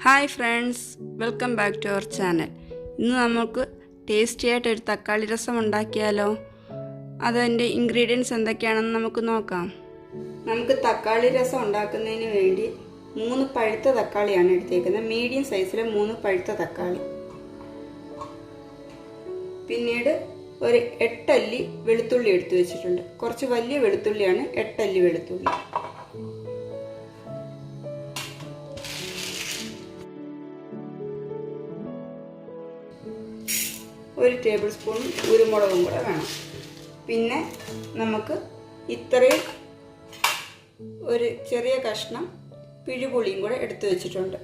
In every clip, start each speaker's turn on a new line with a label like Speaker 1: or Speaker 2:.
Speaker 1: Hi friends, welcome back to our channel. ഇന്ന് നമുക്ക് tasty ആയിട്ടൊരു തക്കാളി രസം ഉണ്ടാക്കിയാലോ? അതിൻ്റെ ഇൻഗ്രീഡിയൻസ് എന്തൊക്കെയാണെന്ന് നമുക്ക് നോക്കാം. നമുക്ക് തക്കാളി രസം ഉണ്ടാക്കുന്നതിന് വേണ്ടി 3 പഴുത്ത തക്കാളിയാണ് എടുത്തേക്കുന്നത്. മീഡിയം സൈസിലെ 3 പഴുത്ത തക്കാളി. പിന്നീട് ഒരു 8 അല്ലി വെളുത്തുള്ളി എടുത്തു വെച്ചിട്ടുണ്ട്. കുറച്ച് വലിയ വെളുത്തുള്ളിയാണ് 8 അല്ലി വെളുത്തുള്ളി. ഒരു ടേബിൾ സ്പൂൺ കുരുമുളകും കൂടെ വേണം. പിന്നെ നമുക്ക് ഇത്രയും ഒരു ചെറിയ കഷ്ണം പിഴുപുളിയും കൂടെ എടുത്തു വെച്ചിട്ടുണ്ട്.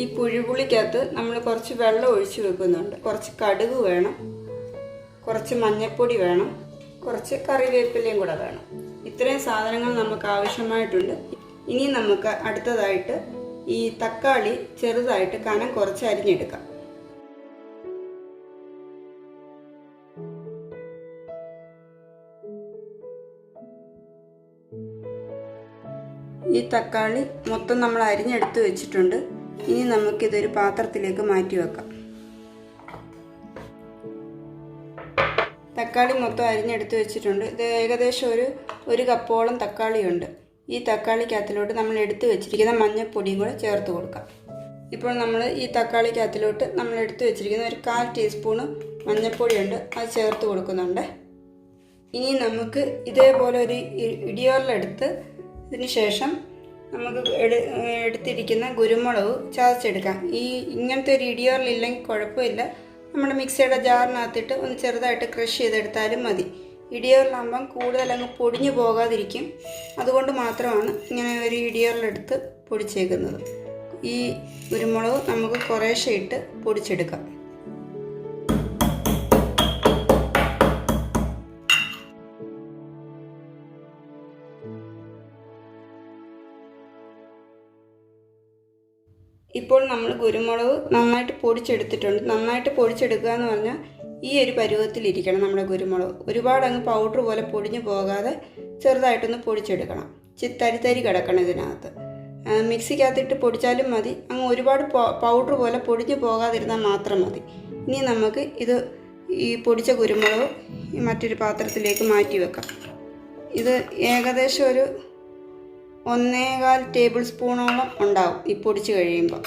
Speaker 1: ഈ പുഴുപുളിക്കകത്ത് നമ്മൾ കുറച്ച് വെള്ളം ഒഴിച്ച് വെക്കുന്നുണ്ട്. കുറച്ച് കടുക് വേണം, കുറച്ച് മഞ്ഞൾപ്പൊടി വേണം, കുറച്ച് കറിവേപ്പിലയും കൂടെ വേണം. ഇത്രയും സാധനങ്ങൾ നമുക്ക് ആവശ്യമായിട്ടുണ്ട്. ഇനി നമുക്ക് അടുത്തതായിട്ട് ഈ തക്കാളി ചെറുതായിട്ട് കനം കുറച്ച് അരിഞ്ഞെടുക്കാം. ഈ തക്കാളി മൊത്തം നമ്മൾ അരിഞ്ഞെടുത്ത് വെച്ചിട്ടുണ്ട്. ഇനി നമുക്കിതൊരു പാത്രത്തിലേക്ക് മാറ്റി വെക്കാം. തക്കാളി മൊത്തം അരിഞ്ഞെടുത്ത് വെച്ചിട്ടുണ്ട്. ഇത് ഏകദേശം ഒരു കപ്പോളം തക്കാളിയുണ്ട്. ഈ തക്കാളിക്കകത്തിലോട്ട് നമ്മൾ എടുത്ത് വെച്ചിരിക്കുന്ന മഞ്ഞൾപ്പൊടിയും കൂടെ ചേർത്ത് കൊടുക്കാം. ഇപ്പോൾ നമ്മൾ ഈ തക്കാളിക്കകത്തിലോട്ട് നമ്മൾ എടുത്ത് വെച്ചിരിക്കുന്ന ഒരു 1/4 ടീസ്പൂണ് മഞ്ഞൾപ്പൊടിയുണ്ട്, അത് ചേർത്ത് കൊടുക്കുന്നുണ്ട്. ഇനി നമുക്ക് ഇതേപോലെ ഒരു ഇടിയോറിലെടുത്ത് ഇതിന് ശേഷം നമുക്ക് എടുത്തിരിക്കുന്ന കുരുമുളക് ചതച്ചെടുക്കാം. ഇങ്ങനത്തെ ഒരു ഇടിയോറിലില്ലെങ്കിൽ കുഴപ്പമില്ല. നമ്മുടെ മിക്സിയുടെ ജാറിനകത്തിട്ട് ഒന്ന് ചെറുതായിട്ട് ക്രഷ് ചെയ്തെടുത്താലും മതി. ഇടിയോറിലാകുമ്പം കൂടുതൽ അങ്ങ് പൊടിഞ്ഞു പോകാതിരിക്കും. അതുകൊണ്ട് മാത്രമാണ് ഇങ്ങനെ ഒരു ഇടിയോറിലെടുത്ത് പൊടിച്ചേക്കുന്നത്. ഈ കുരുമുളക് നമുക്ക് കുറേശ്ശെ ഇട്ട് പൊടിച്ചെടുക്കാം. ഇപ്പോൾ നമ്മൾ കുരുമുളക് നന്നായിട്ട് പൊടിച്ചെടുത്തിട്ടുണ്ട്. നന്നായിട്ട് പൊടിച്ചെടുക്കുക എന്ന് പറഞ്ഞാൽ ഈ ഒരു പരുവത്തിലിരിക്കണം നമ്മുടെ കുരുമുളക്. ഒരുപാട് അങ്ങ് പൗഡർ പോലെ പൊടിഞ്ഞു പോകാതെ ചെറുതായിട്ടൊന്ന് പൊടിച്ചെടുക്കണം. തരി കിടക്കണം ഇതിനകത്ത്. മിക്സിക്കകത്തിട്ട് പൊടിച്ചാലും മതി. അങ്ങ് ഒരുപാട് പൗഡർ പോലെ പൊടിഞ്ഞു പോകാതിരുന്നാൽ മാത്രം മതി. ഇനി നമുക്ക് ഈ പൊടിച്ച കുരുമുളക് മറ്റൊരു പാത്രത്തിലേക്ക് മാറ്റി വെക്കാം. ഇത് ഏകദേശം ഒരു 1.25 ടേബിൾ സ്പൂണോളം ഉണ്ടാവും ഈ പൊടിച്ച് കഴിയുമ്പോൾ.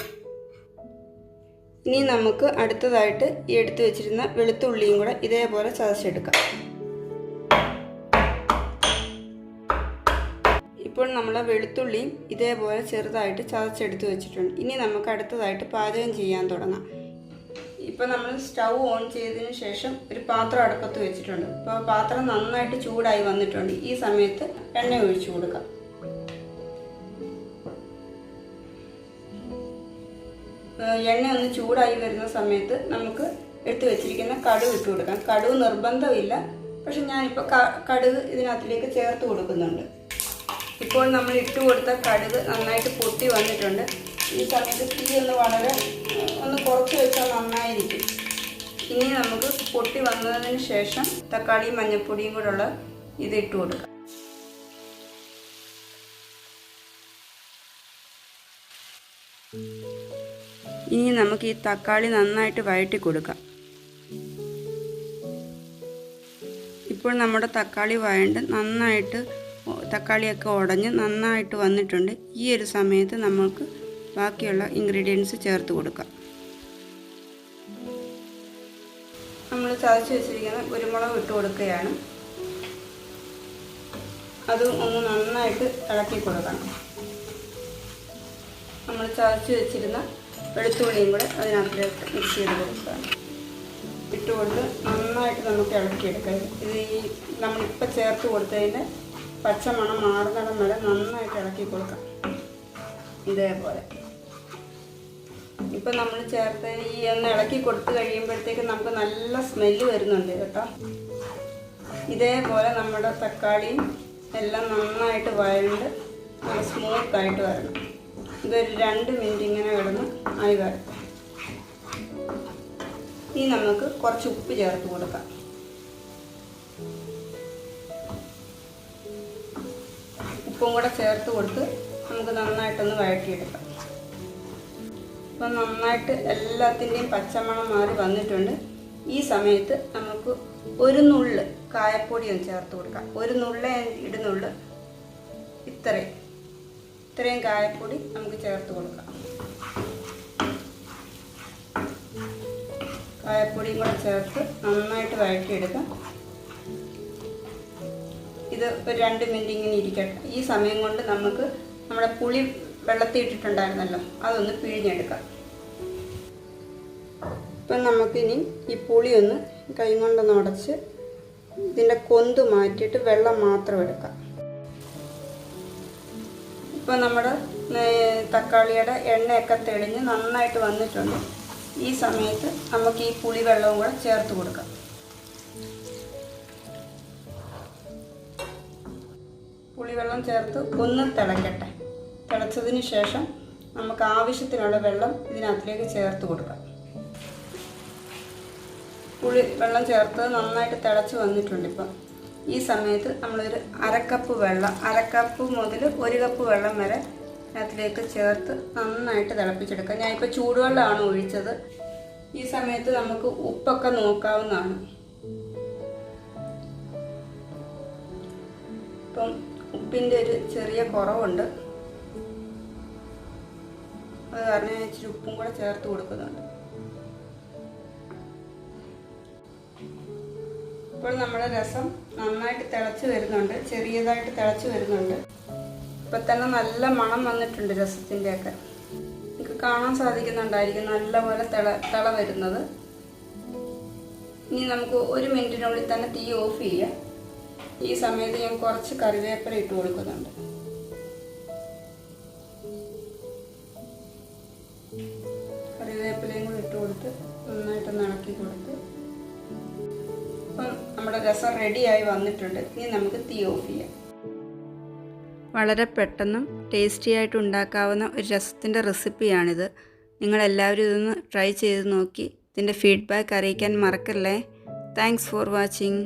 Speaker 1: ഇനി നമുക്ക് അടുത്തതായിട്ട് ഈ എടുത്തു വെച്ചിരുന്ന വെളുത്തുള്ളിയും കൂടെ ഇതേപോലെ ചതച്ചെടുക്കാം. ഇപ്പോൾ നമ്മൾ വെളുത്തുള്ളിയും ഇതേപോലെ ചെറുതായിട്ട് ചതച്ചെടുത്ത് വെച്ചിട്ടുണ്ട്. ഇനി നമുക്ക് അടുത്തതായിട്ട് പാചകം ചെയ്യാൻ തുടങ്ങാം. ഇപ്പോൾ നമ്മൾ സ്റ്റൗ ഓൺ ചെയ്തതിന് ശേഷം ഒരു പാത്രം അടുപ്പത്ത് വെച്ചിട്ടുണ്ട്. ഇപ്പോൾ പാത്രം നന്നായിട്ട് ചൂടായി വന്നിട്ടുണ്ട്. ഈ സമയത്ത് എണ്ണ ഒഴിച്ചു കൊടുക്കാം. എണ്ണ ഒന്ന് ചൂടായി വരുന്ന സമയത്ത് നമുക്ക് എടുത്തു വെച്ചിരിക്കുന്ന കടുക് ഇട്ട് കൊടുക്കാം. കടുക് നിർബന്ധമില്ല, പക്ഷെ ഞാനിപ്പോൾ കടുക് ഇതിനകത്തിലേക്ക് ചേർത്ത് കൊടുക്കുന്നുണ്ട്. ഇപ്പോൾ നമ്മൾ ഇട്ട് കൊടുത്ത കടുക് നന്നായിട്ട് പൊട്ടി വന്നിട്ടുണ്ട്. ഈ സമയത്ത് തീ ഒന്ന് കുറച്ച് വെച്ചാൽ നന്നായിരിക്കും. ഇനി നമുക്ക് പൊട്ടി വന്നതിന് ശേഷം തക്കാളിയും മഞ്ഞൾപ്പൊടിയും കൂടെയുള്ള ഇത് ഇട്ട് കൊടുക്കാം. ഇനി നമുക്ക് ഈ തക്കാളി നന്നായിട്ട് വഴറ്റി കൊടുക്കാം. ഇപ്പോൾ നമ്മുടെ തക്കാളി വഴണ്ട് നന്നായിട്ട് തക്കാളിയൊക്കെ ഉടഞ്ഞ് നന്നായിട്ട് വന്നിട്ടുണ്ട്. ഈ ഒരു സമയത്ത് നമുക്ക് ബാക്കിയുള്ള ഇൻഗ്രീഡിയൻസ് ചേർത്ത് കൊടുക്കാം. നമ്മൾ ചതച്ച് വെച്ചിരിക്കുന്ന കുരുമുളക് ഇട്ട് കൊടുക്കുകയാണ്. അത് ഒന്ന് നന്നായിട്ട് ഇളക്കി കൊടുക്കണം. നമ്മൾ ചതച്ച് വെച്ചിരുന്ന വെളുത്തുള്ളിയും കൂടെ അതിനകത്ത് മിക്സ് ചെയ്ത് കൊടുക്കുകയാണ്. ഇട്ട് കൊടുത്ത് നന്നായിട്ട് നമുക്ക് ഇളക്കിയെടുക്കാം. നമ്മളിപ്പോൾ ചേർത്ത് കൊടുത്തതിൻ്റെ പച്ചമണം മാറുന്നിടം വരെ നന്നായിട്ട് ഇളക്കി കൊടുക്കാം. ഇതേപോലെ ഇപ്പം നമ്മൾ ചേർത്തതിന് ഒന്ന് ഇളക്കി കൊടുത്ത് കഴിയുമ്പോഴത്തേക്ക് നമുക്ക് നല്ല സ്മെല്ല് വരുന്നുണ്ട് കേട്ടോ. ഇതേപോലെ നമ്മുടെ തക്കാളിയും എല്ലാം നന്നായിട്ട് വഴണ്ട് നല്ല സ്മൂത്തായിട്ട് വരണം. ഇതൊരു 2 മിനിറ്റ് ഇങ്ങനെ കിടന്ന് ആയി വരട്ടെ. ഇനി നമുക്ക് കുറച്ച് ഉപ്പ് ചേർത്ത് കൊടുക്കാം. ഉപ്പും കൂടെ ചേർത്ത് കൊടുത്ത് നമുക്ക് നന്നായിട്ടൊന്ന് വഴറ്റിയെടുക്കാം. ഇപ്പം നന്നായിട്ട് എല്ലാത്തിൻ്റെയും പച്ചമണം മാറി വന്നിട്ടുണ്ട്. ഈ സമയത്ത് നമുക്ക് ഒരു നുള്ള് കായപ്പൊടി ഒന്ന് ചേർത്ത് കൊടുക്കാം. ഒരു നുള്ളേ ഇടുന്നുള്ളു. ഇത്രയും കായപ്പൊടി നമുക്ക് ചേർത്ത് കൊടുക്കാം. കായപ്പൊടിയും കൂടെ ചേർത്ത് നന്നായിട്ട് വഴറ്റിയെടുക്കാം. ഇത് ഒരു 2 മിനിറ്റ് ഇങ്ങനെ ഇരിക്കട്ടെ. ഈ സമയം കൊണ്ട് നമുക്ക് നമ്മുടെ പുളി വെള്ളത്തിൽ ഇട്ടിട്ടുണ്ടായിരുന്നല്ലോ, അതൊന്ന് പിഴിഞ്ഞെടുക്കാം. ഇപ്പം നമുക്കിനി ഈ പുളി ഒന്ന് കൈ കൊണ്ടൊന്ന് ഉടച്ച് ഇതിൻ്റെ കൊന്ത് മാറ്റിയിട്ട് വെള്ളം മാത്രം എടുക്കാം. ഇപ്പം നമ്മുടെ തക്കാളിയുടെ എണ്ണയൊക്കെ തെളിഞ്ഞ് നന്നായിട്ട് വന്നിട്ടുണ്ട്. ഈ സമയത്ത് നമുക്ക് ഈ പുളി വെള്ളവും കൂടെ ചേർത്ത് കൊടുക്കാം. പുളിവെള്ളം ചേർത്ത് ഒന്ന് തിളയ്ക്കട്ടെ. തിളച്ചതിന് ശേഷം നമുക്ക് ആവശ്യത്തിനുള്ള വെള്ളം ഇതിനകത്തിലേക്ക് ചേർത്ത് കൊടുക്കാം. പുളി വെള്ളം ചേർത്ത് നന്നായിട്ട് തിളച്ച് വന്നിട്ടുണ്ട്. ഇപ്പം ഈ സമയത്ത് നമ്മളൊരു അരക്കപ്പ് വെള്ളം, അരക്കപ്പ് മുതൽ 1 കപ്പ് വെള്ളം വരെ അതിലേക്ക് ചേർത്ത് നന്നായിട്ട് തിളപ്പിച്ചെടുക്കാം. ഞാനിപ്പോൾ ചൂടുവെള്ളമാണ് ഒഴിച്ചത്. ഈ സമയത്ത് നമുക്ക് ഉപ്പൊക്കെ നോക്കാവുന്നതാണ്. ഇപ്പം ഉപ്പിൻ്റെ ഒരു ചെറിയ കുറവുണ്ട്. അത് കാരണം ഞാൻ ഇച്ചിരി ഉപ്പും കൂടെ ചേർത്ത് കൊടുക്കുന്നുണ്ട്. ഇപ്പോൾ നമ്മുടെ രസം നന്നായിട്ട് തിളച്ച് വരുന്നുണ്ട്, ചെറിയതായിട്ട് തിളച്ച് വരുന്നുണ്ട്. ഇപ്പം തന്നെ നല്ല മണം വന്നിട്ടുണ്ട് രസത്തിൻ്റെയൊക്കെ. നിങ്ങൾക്ക് കാണാൻ സാധിക്കുന്നുണ്ടായിരിക്കും നല്ലപോലെ തിള വരുന്നത്. ഇനി നമുക്ക് 1 മിനിറ്റിനുള്ളിൽ തന്നെ തീ ഓഫ് ചെയ്യാം. ഈ സമയത്ത് ഞാൻ കുറച്ച് കറിവേപ്പില ഇട്ട് കൊടുക്കുന്നുണ്ട്. കറിവേപ്പിലയും കൂടി ഇട്ട് കൊടുത്ത് നന്നായിട്ടൊന്ന് ഇളക്കി കൊടുത്ത് അപ്പം നമ്മുടെ രസം റെഡിയായി വന്നിട്ടുണ്ട്. ഇനി നമുക്ക് തീ ഓഫ് ചെയ്യാം. വളരെ പെട്ടെന്നും ടേസ്റ്റി ആയിട്ട് ഉണ്ടാക്കാവുന്ന ഒരു രസത്തിൻ്റെ റെസിപ്പിയാണിത്. നിങ്ങളെല്ലാവരും ഇതൊന്ന് ട്രൈ ചെയ്ത് നോക്കി ഇതിൻ്റെ ഫീഡ്ബാക്ക് അറിയിക്കാൻ മറക്കല്ലേ. Thanks for watching.